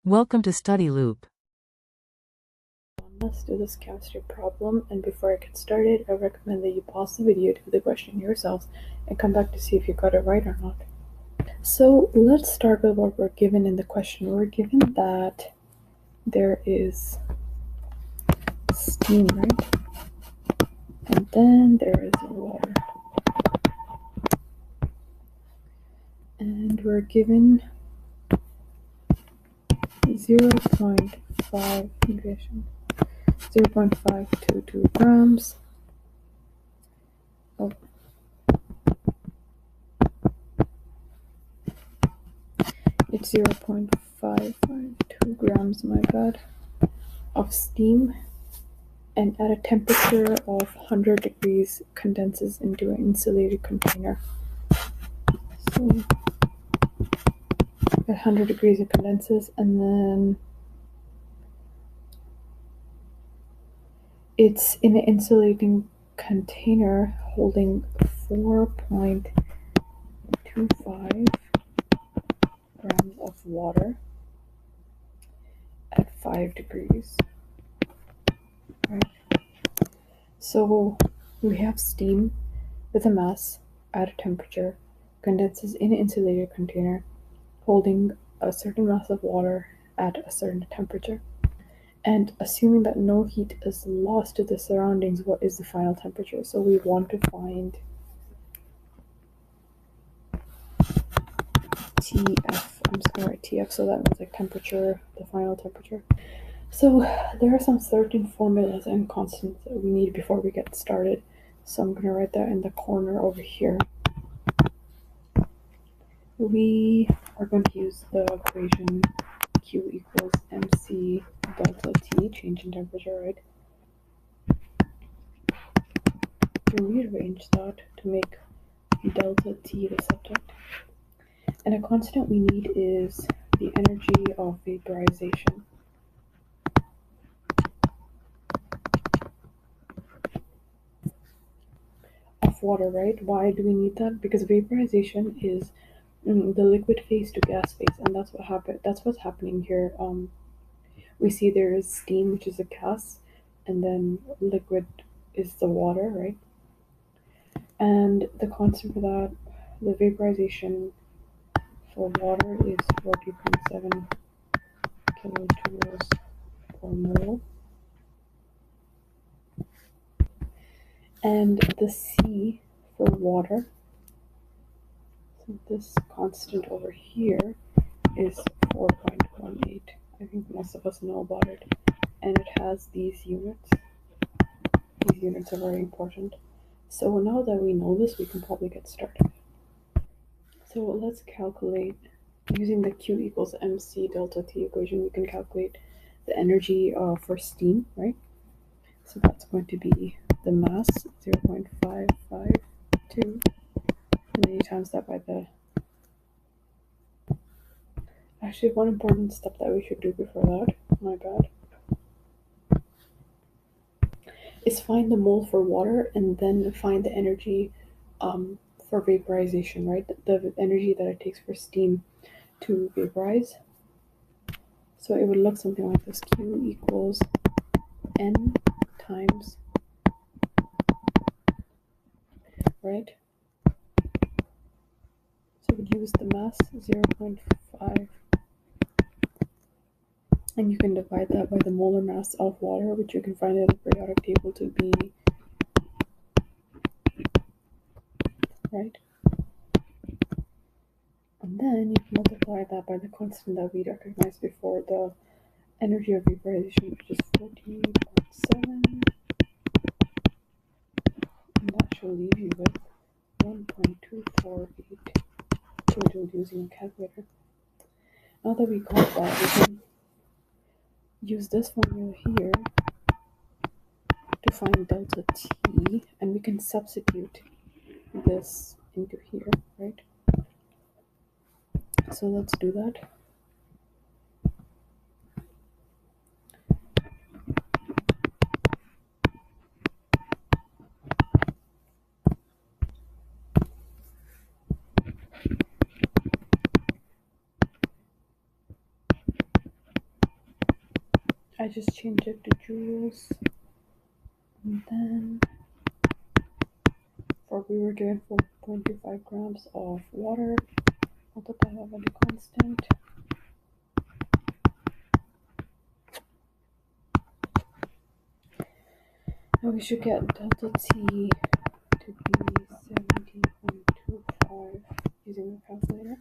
Welcome to Study Loop. Let's do this chemistry problem, and before I get started, I recommend that you pause the video, do the question yourselves, and come back to see if you got it right or not. So let's start with what we're given in the question. We're given that there is steam, right? And then there is water. And we're given 0.522 grams of it's 0.552 grams, my bad, of steam, and at a temperature of 100 degrees condenses into an insulated container. So at 100 degrees it condenses, and then it's in an insulating container holding 4.25 grams of water at 5 degrees. Right. So we have steam with a mass at a temperature, condenses in an insulated container holding a certain mass of water at a certain temperature. And assuming that no heat is lost to the surroundings, what is the final temperature? So we want to find TF, so that means like temperature, the final temperature. So there are some certain formulas and constants that we need before we get started. So I'm going to write that in the corner over here. We are going to use the equation Q equals mc delta T, change in temperature, right? We rearrange that to make delta T the subject. And a constant we need is the energy of vaporization. Of water, right? Why do we need that? Because vaporization is the liquid phase to gas phase, and that's what's happening here. We see there is steam, which is a gas, and then liquid is the water, right? And the constant for that, the vaporization for water is 40.7 kilojoules per mole. And the C for water, so this constant over here is 4.18. I think most of us know about it. And it has these units. These units are very important. So now that we know this, we can probably get started. So let's calculate, using the Q equals mc delta T equation, we can calculate the energy for steam, right? So that's going to be the mass, 0.552, and then you times that by the... Actually, one important step that we should do before that, my bad, is find the mole for water and then find the energy for vaporization, right? The energy that it takes for steam to vaporize. So it would look something like this: Q equals N times, right? So we'd use the mass 0.5, and you can divide that by the molar mass of water, which you can find in the periodic table to be, right? And then you can multiply that by the constant that we recognized before, the energy of vaporization, which is 14.7, and that should leave you with 1.248 kilojoules using a calculator. Now that we got that, we can use this formula here to find delta T, and we can substitute this into here, right? So let's do that. I just changed it to joules. And then we were doing 4.25 grams of water multiplied by the constant. And we should get delta T to be 70.25 using the calculator.